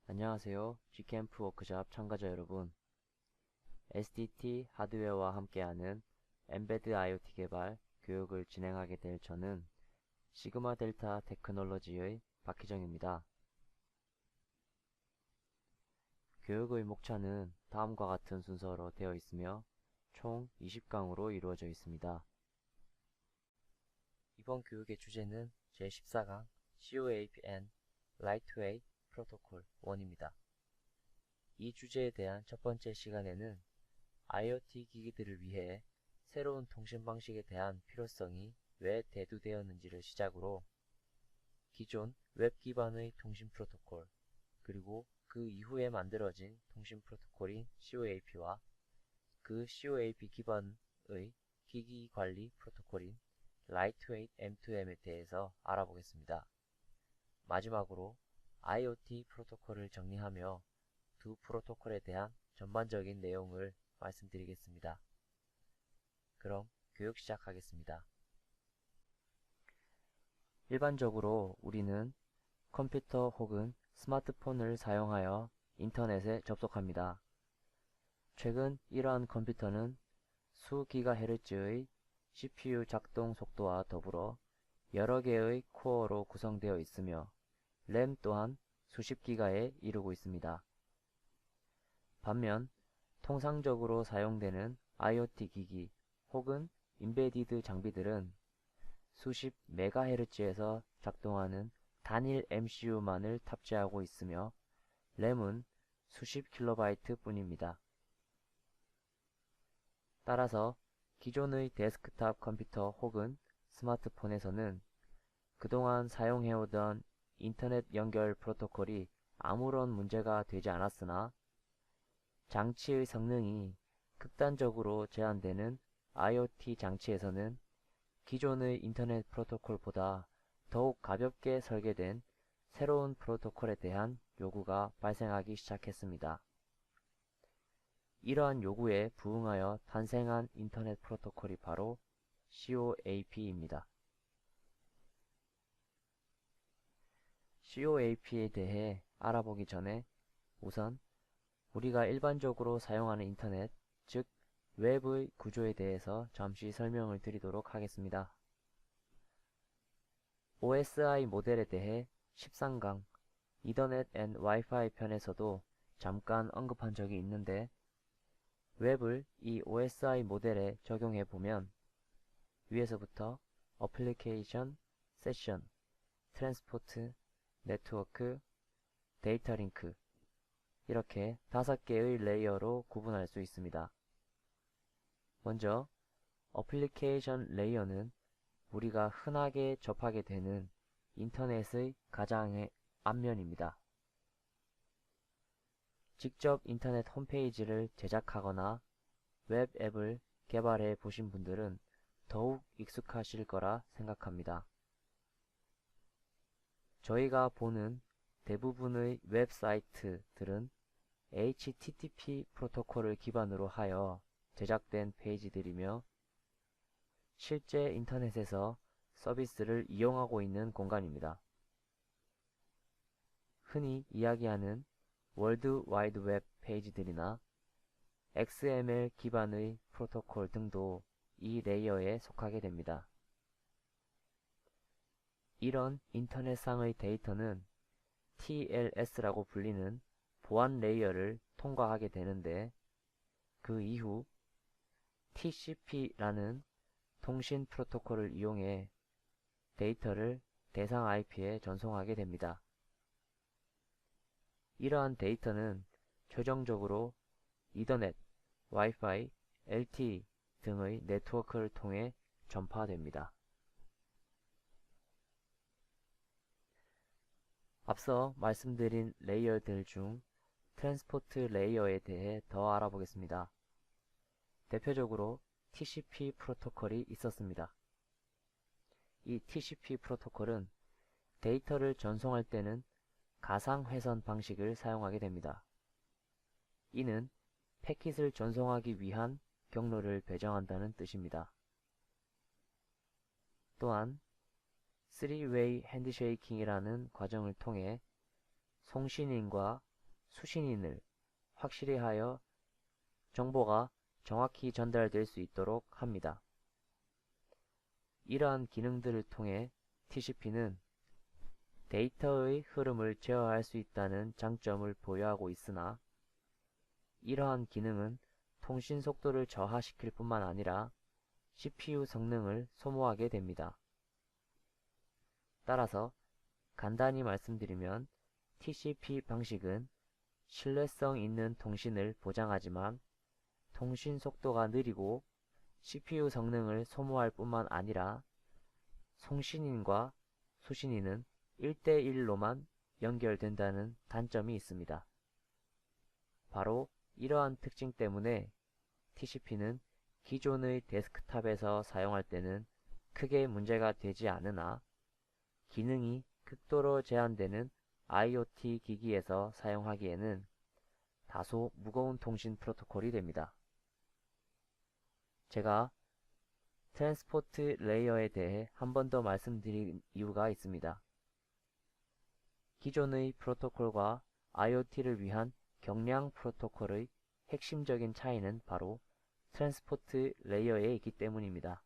안녕하세요. G캠프 워크샵 참가자 여러분. SDT 하드웨어와 함께하는 엠베드 IoT 개발 교육을 진행하게 될 저는 시그마 델타 테크놀로지의 박희정입니다. 교육의 목차는 다음과 같은 순서로 되어 있으며 총 20강으로 이루어져 있습니다. 이번 교육의 주제는 제14강 COAP&N Lightweight Protocol 1입니다. 이 주제에 대한 첫 번째 시간에는 IoT 기기들을 위해 새로운 통신 방식에 대한 필요성이 왜 대두되었는지를 시작으로 기존 웹 기반의 통신 프로토콜, 그리고 그 이후에 만들어진 통신 프로토콜인 COAP와 그 COAP 기반의 기기 관리 프로토콜인 Lightweight M2M에 대해서 알아보겠습니다. 마지막으로 IoT 프로토콜을 정리하며 두 프로토콜에 대한 전반적인 내용을 말씀드리겠습니다. 그럼 교육 시작하겠습니다. 일반적으로 우리는 컴퓨터 혹은 스마트폰을 사용하여 인터넷에 접속합니다. 최근 이러한 컴퓨터는 수 기가헤르츠의 CPU 작동 속도와 더불어 여러 개의 코어로 구성되어 있으며 램 또한 수십 기가에 이르고 있습니다. 반면 통상적으로 사용되는 IoT 기기 혹은 임베디드 장비들은 수십 메가헤르츠에서 작동하는 단일 MCU만을 탑재하고 있으며 램은 수십 킬로바이트 뿐입니다. 따라서 기존의 데스크탑 컴퓨터 혹은 스마트폰에서는 그동안 사용해오던 인터넷 연결 프로토콜이 아무런 문제가 되지 않았으나 장치의 성능이 극단적으로 제한되는 IoT 장치에서는 기존의 인터넷 프로토콜보다 더욱 가볍게 설계된 새로운 프로토콜에 대한 요구가 발생하기 시작했습니다. 이러한 요구에 부응하여 탄생한 인터넷 프로토콜이 바로 COAP입니다. COAP에 대해 알아보기 전에 우선 우리가 일반적으로 사용하는 인터넷, 즉 웹의 구조에 대해서 잠시 설명을 드리도록 하겠습니다. OSI 모델에 대해 13강 이더넷 앤 와이파이 편에서도 잠깐 언급한 적이 있는데 웹을 이 OSI 모델에 적용해 보면 위에서부터 어플리케이션, 세션, 트랜스포트, 네트워크, 데이터 링크 이렇게 5개의 레이어로 구분할 수 있습니다. 먼저 어플리케이션 레이어는 우리가 흔하게 접하게 되는 인터넷의 가장의 앞면입니다. 직접 인터넷 홈페이지를 제작하거나 웹 앱을 개발해 보신 분들은 더욱 익숙하실 거라 생각합니다. 저희가 보는 대부분의 웹사이트들은 HTTP 프로토콜을 기반으로 하여 제작된 페이지들이며 실제 인터넷에서 서비스를 이용하고 있는 공간입니다. 흔히 이야기하는 월드 와이드 웹 페이지들이나 XML 기반의 프로토콜 등도 이 레이어에 속하게 됩니다. 이런 인터넷상의 데이터는 TLS라고 불리는 보안 레이어를 통과하게 되는데 그 이후 TCP라는 통신 프로토콜을 이용해 데이터를 대상 IP에 전송하게 됩니다. 이러한 데이터는 최종적으로 이더넷, 와이파이, LTE 등의 네트워크를 통해 전파됩니다. 앞서 말씀드린 레이어들 중 트랜스포트 레이어에 대해 더 알아보겠습니다. 대표적으로 TCP 프로토콜이 있었습니다. 이 TCP 프로토콜은 데이터를 전송할 때는 가상회선 방식을 사용하게 됩니다. 이는 패킷을 전송하기 위한 경로를 배정한다는 뜻입니다. 또한 3-way 핸드쉐이킹이라는 과정을 통해 송신인과 수신인을 확실히 하여 정보가 정확히 전달될 수 있도록 합니다. 이러한 기능들을 통해 TCP는 데이터의 흐름을 제어할 수 있다는 장점을 보유하고 있으나 이러한 기능은 통신 속도를 저하시킬 뿐만 아니라 CPU 성능을 소모하게 됩니다. 따라서 간단히 말씀드리면 TCP 방식은 신뢰성 있는 통신을 보장하지만 통신 속도가 느리고 CPU 성능을 소모할 뿐만 아니라 송신인과 수신인은 1대1로만 연결된다는 단점이 있습니다. 바로 이러한 특징 때문에 TCP는 기존의 데스크탑에서 사용할 때는 크게 문제가 되지 않으나 기능이 극도로 제한되는 IoT 기기에서 사용하기에는 다소 무거운 통신 프로토콜이 됩니다. 제가 트랜스포트 레이어에 대해 한 번 더 말씀드린 이유가 있습니다. 기존의 프로토콜과 IoT를 위한 경량 프로토콜의 핵심적인 차이는 바로 트랜스포트 레이어에 있기 때문입니다.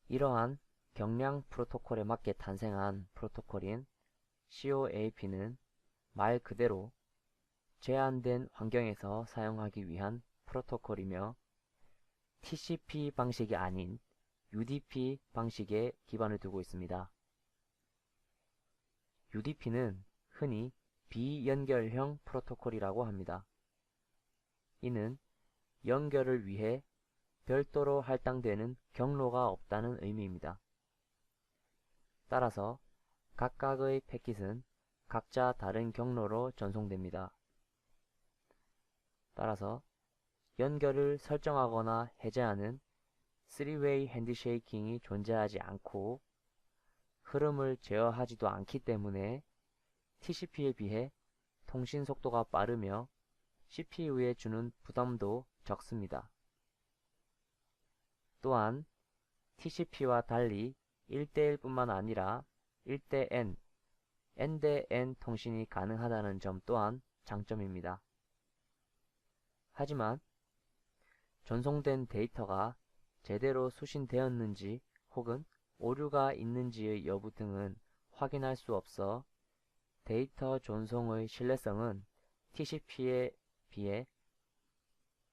이러한 경량 프로토콜에 맞게 탄생한 프로토콜인 COAP는 말 그대로 제한된 환경에서 사용하기 위한 프로토콜이며 TCP 방식이 아닌 UDP 방식에 기반을 두고 있습니다. UDP는 흔히 비연결형 프로토콜이라고 합니다. 이는 연결을 위해 별도로 할당되는 경로가 없다는 의미입니다. 따라서 각각의 패킷은 각자 다른 경로로 전송됩니다. 따라서 연결을 설정하거나 해제하는 3-way 핸드쉐이킹이 존재하지 않고 흐름을 제어하지도 않기 때문에 TCP에 비해 통신 속도가 빠르며 CPU에 주는 부담도 적습니다. 또한 TCP와 달리 1대1 뿐만 아니라 1대-N, N-대-N 통신이 가능하다는 점 또한 장점입니다. 하지만 전송된 데이터가 제대로 수신되었는지 혹은 오류가 있는지의 여부 등은 확인할 수 없어 데이터 전송의 신뢰성은 TCP에 비해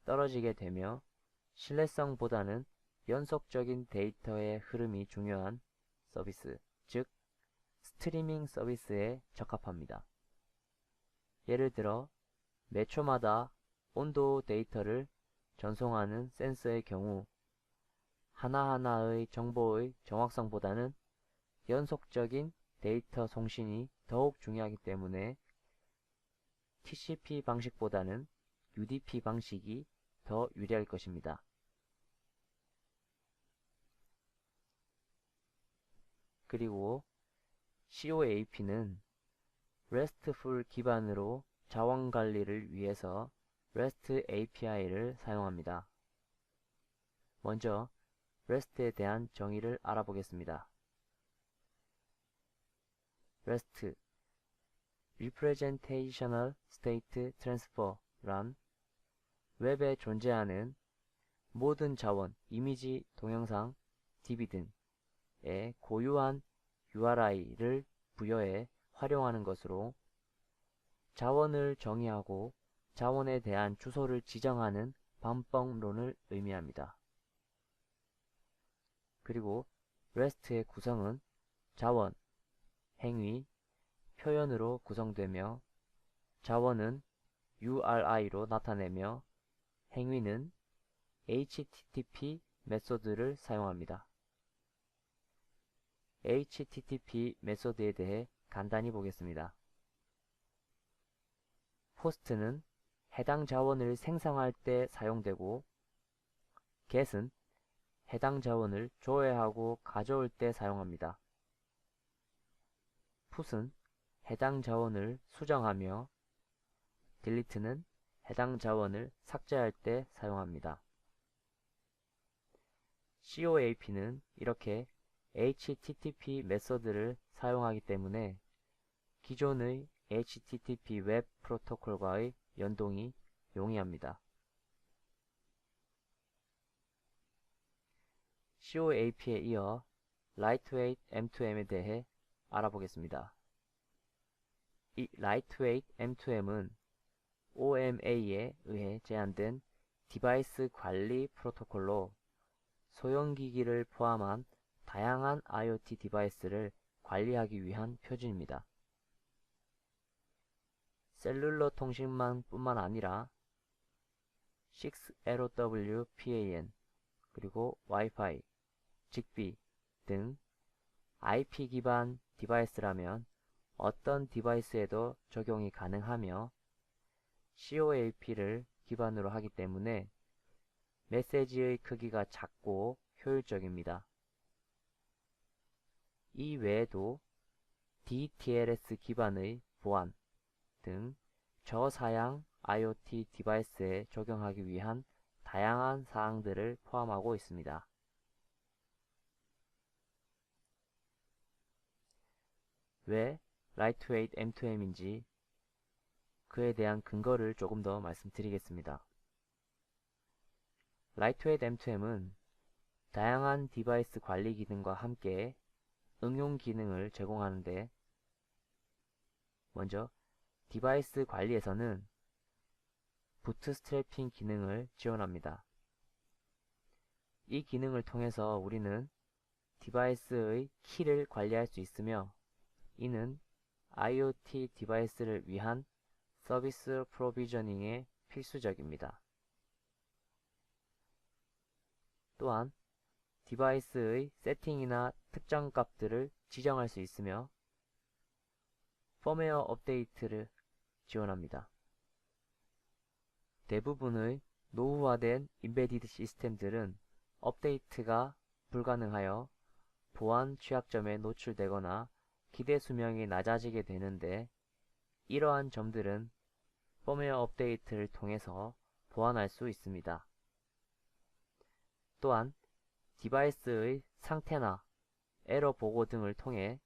떨어지게 되며 신뢰성보다는 연속적인 데이터의 흐름이 중요한 서비스, 즉 스트리밍 서비스에 적합합니다. 예를 들어 매 초마다 온도 데이터를 전송하는 센서의 경우 하나하나의 정보의 정확성보다는 연속적인 데이터 송신이 더욱 중요하기 때문에 TCP 방식보다는 UDP 방식이 더 유리할 것입니다. 그리고 COAP는 RESTful 기반으로 자원 관리를 위해서 REST API를 사용합니다. 먼저 REST에 대한 정의를 알아보겠습니다. REST, Representational State Transfer란 웹에 존재하는 모든 자원, 이미지, 동영상, DB 등에 고유한 URI를 부여해 활용하는 것으로 자원을 정의하고 자원에 대한 주소를 지정하는 반복론을 의미합니다. 그리고 REST의 구성은 자원, 행위, 표현으로 구성되며 자원은 URI로 나타내며 행위는 HTTP 메소드를 사용합니다. HTTP 메소드에 대해 간단히 보겠습니다. 포스트는 해당 자원을 생성할 때 사용되고 get은 해당 자원을 조회하고 가져올 때 사용합니다. put은 해당 자원을 수정하며 delete는 해당 자원을 삭제할 때 사용합니다. COAP는 이렇게 HTTP 메서드를 사용하기 때문에 기존의 HTTP 웹 프로토콜과의 연동이 용이합니다. COAP에 이어 Lightweight M2M에 대해 알아보겠습니다. 이 Lightweight M2M은 OMA에 의해 제안된 디바이스 관리 프로토콜로 소형기기를 포함한 다양한 IoT 디바이스를 관리하기 위한 표준입니다. 셀룰러 통신망 뿐만 아니라 6LoWPAN, 그리고 와이파이, 직비 등 IP 기반 디바이스라면 어떤 디바이스에도 적용이 가능하며 COAP를 기반으로 하기 때문에 메시지의 크기가 작고 효율적입니다. 이 외에도 DTLS 기반의 보안 등 저사양 IoT 디바이스에 적용하기 위한 다양한 사항들을 포함하고 있습니다. 왜 Lightweight M2M인지 그에 대한 근거를 조금 더 말씀드리겠습니다. Lightweight M2M은 다양한 디바이스 관리 기능과 함께 응용 기능을 제공하는데, 먼저 디바이스 관리에서는 부트스트래핑 기능을 지원합니다. 이 기능을 통해서 우리는 디바이스의 키를 관리할 수 있으며, 이는 IoT 디바이스를 위한 서비스 프로비저닝에 필수적입니다. 또한 디바이스의 세팅이나 특정 값들을 지정할 수 있으며 펌웨어 업데이트를 지원합니다. 대부분의 노후화된 임베디드 시스템들은 업데이트가 불가능하여 보안 취약점에 노출되거나 기대 수명이 낮아지게 되는데, 이러한 점들은 펌웨어 업데이트를 통해서 보완할 수 있습니다. 또한 디바이스의 상태나 에러 보고 등을 통해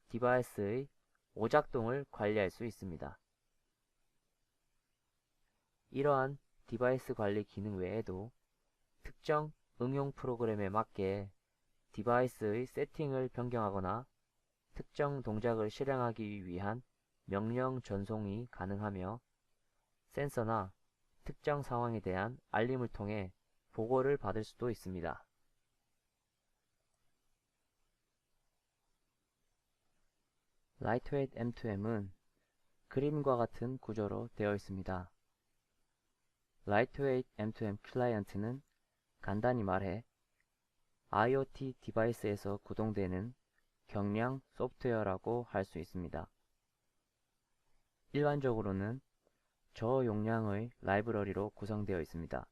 디바이스의 오작동을 관리할 수 있습니다. 이러한 디바이스 관리 기능 외에도 특정 응용 프로그램에 맞게 디바이스의 세팅을 변경하거나 특정 동작을 실행하기 위한 명령 전송이 가능하며, 센서나 특정 상황에 대한 알림을 통해 보고를 받을 수도 있습니다. Lightweight M2M은 그림과 같은 구조로 되어 있습니다. Lightweight M2M 클라이언트는 간단히 말해 IoT 디바이스에서 구동되는 경량 소프트웨어라고 할 수 있습니다. 일반적으로는 저용량의 라이브러리로 구성되어 있습니다.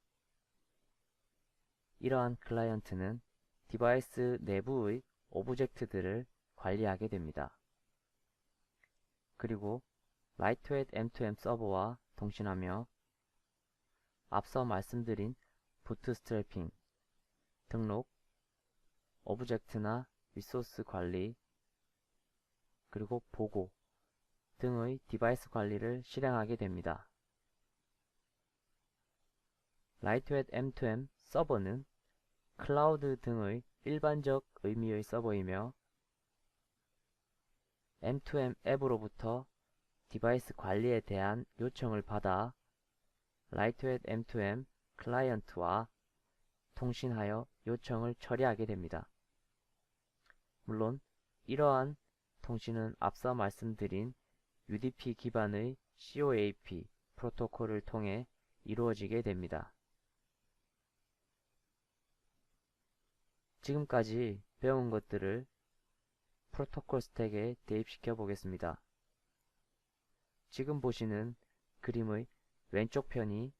이러한 클라이언트는 디바이스 내부의 오브젝트들을 관리하게 됩니다. 그리고 Lightweight M2M 서버와 통신하며 앞서 말씀드린 부트스트래핑, 등록, 오브젝트나 리소스 관리, 그리고 보고 등의 디바이스 관리를 실행하게 됩니다. Lightweight M2M 서버는 클라우드 등의 일반적 의미의 서버이며, M2M 앱으로부터 디바이스 관리에 대한 요청을 받아 Lightweight M2M 클라이언트와 통신하여 요청을 처리하게 됩니다. 물론 이러한 통신은 앞서 말씀드린 UDP 기반의 COAP 프로토콜을 통해 이루어지게 됩니다. 지금까지 배운 것들을 프로토콜 스택에 대입시켜 보겠습니다. 지금 보시는 그림의 왼쪽 편이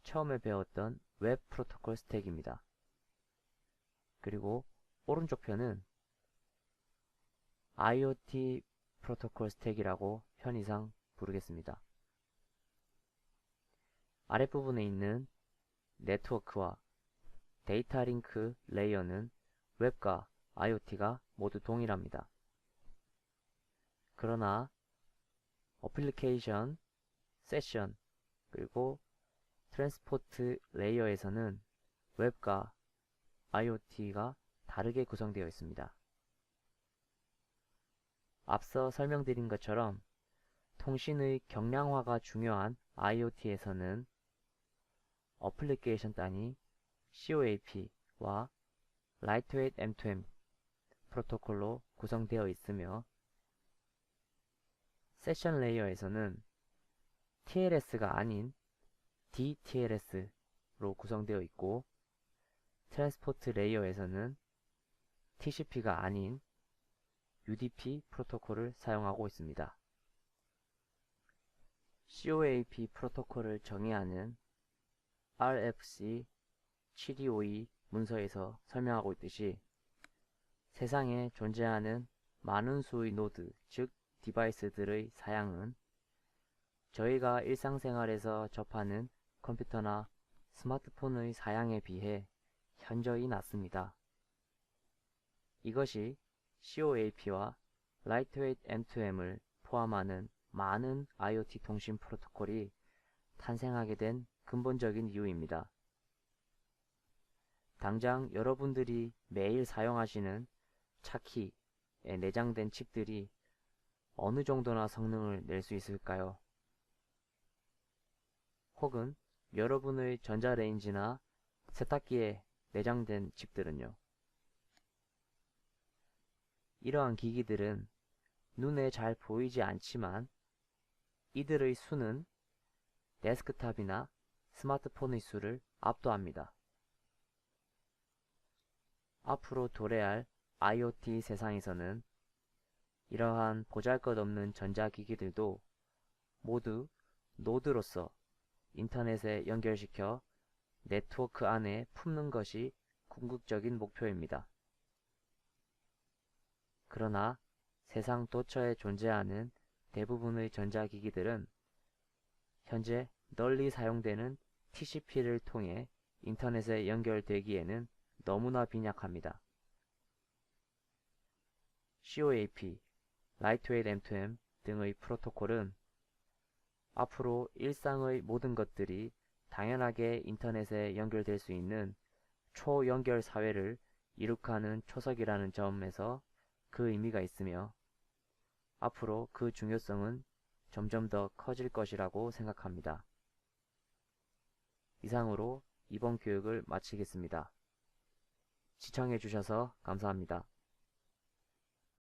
처음에 배웠던 웹 프로토콜 스택입니다. 그리고 오른쪽 편은 IoT 프로토콜 스택이라고 편의상 부르겠습니다. 아랫부분에 있는 네트워크와 데이터 링크 레이어는 웹과 IoT가 모두 동일합니다. 그러나 어플리케이션, 세션, 그리고 트랜스포트 레이어에서는 웹과 IoT가 다르게 구성되어 있습니다. 앞서 설명드린 것처럼 통신의 경량화가 중요한 IoT에서는 어플리케이션 단위 COAP와 Lightweight M2M 프로토콜로 구성되어 있으며 세션 레이어에서는 TLS가 아닌 DTLS로 구성되어 있고 트랜스포트 레이어에서는 TCP가 아닌 UDP 프로토콜을 사용하고 있습니다. COAP 프로토콜을 정의하는 RFC 7252 문서에서 설명하고 있듯이 세상에 존재하는 많은 수의 노드, 즉 디바이스들의 사양은 저희가 일상생활에서 접하는 컴퓨터나 스마트폰의 사양에 비해 현저히 낮습니다. 이것이 COAP와 Lightweight M2M을 포함하는 많은 IoT 통신 프로토콜이 탄생하게 된 근본적인 이유입니다. 당장 여러분들이 매일 사용하시는 차키에 내장된 칩들이 어느 정도나 성능을 낼 수 있을까요? 혹은 여러분의 전자레인지나 세탁기에 내장된 칩들은요? 이러한 기기들은 눈에 잘 보이지 않지만 이들의 수는 데스크탑이나 스마트폰의 수를 압도합니다. 앞으로 도래할 IoT 세상에서는 이러한 보잘것없는 전자기기들도 모두 노드로서 인터넷에 연결시켜 네트워크 안에 품는 것이 궁극적인 목표입니다. 그러나 세상 도처에 존재하는 대부분의 전자기기들은 현재 널리 사용되는 TCP를 통해 인터넷에 연결되기에는 너무나 빈약합니다. COAP, Lightweight M2M 등의 프로토콜은 앞으로 일상의 모든 것들이 당연하게 인터넷에 연결될 수 있는 초연결 사회를 이룩하는 초석이라는 점에서 그 의미가 있으며 앞으로 그 중요성은 점점 더 커질 것이라고 생각합니다. 이상으로 이번 교육을 마치겠습니다. 시청해 주셔서 감사합니다.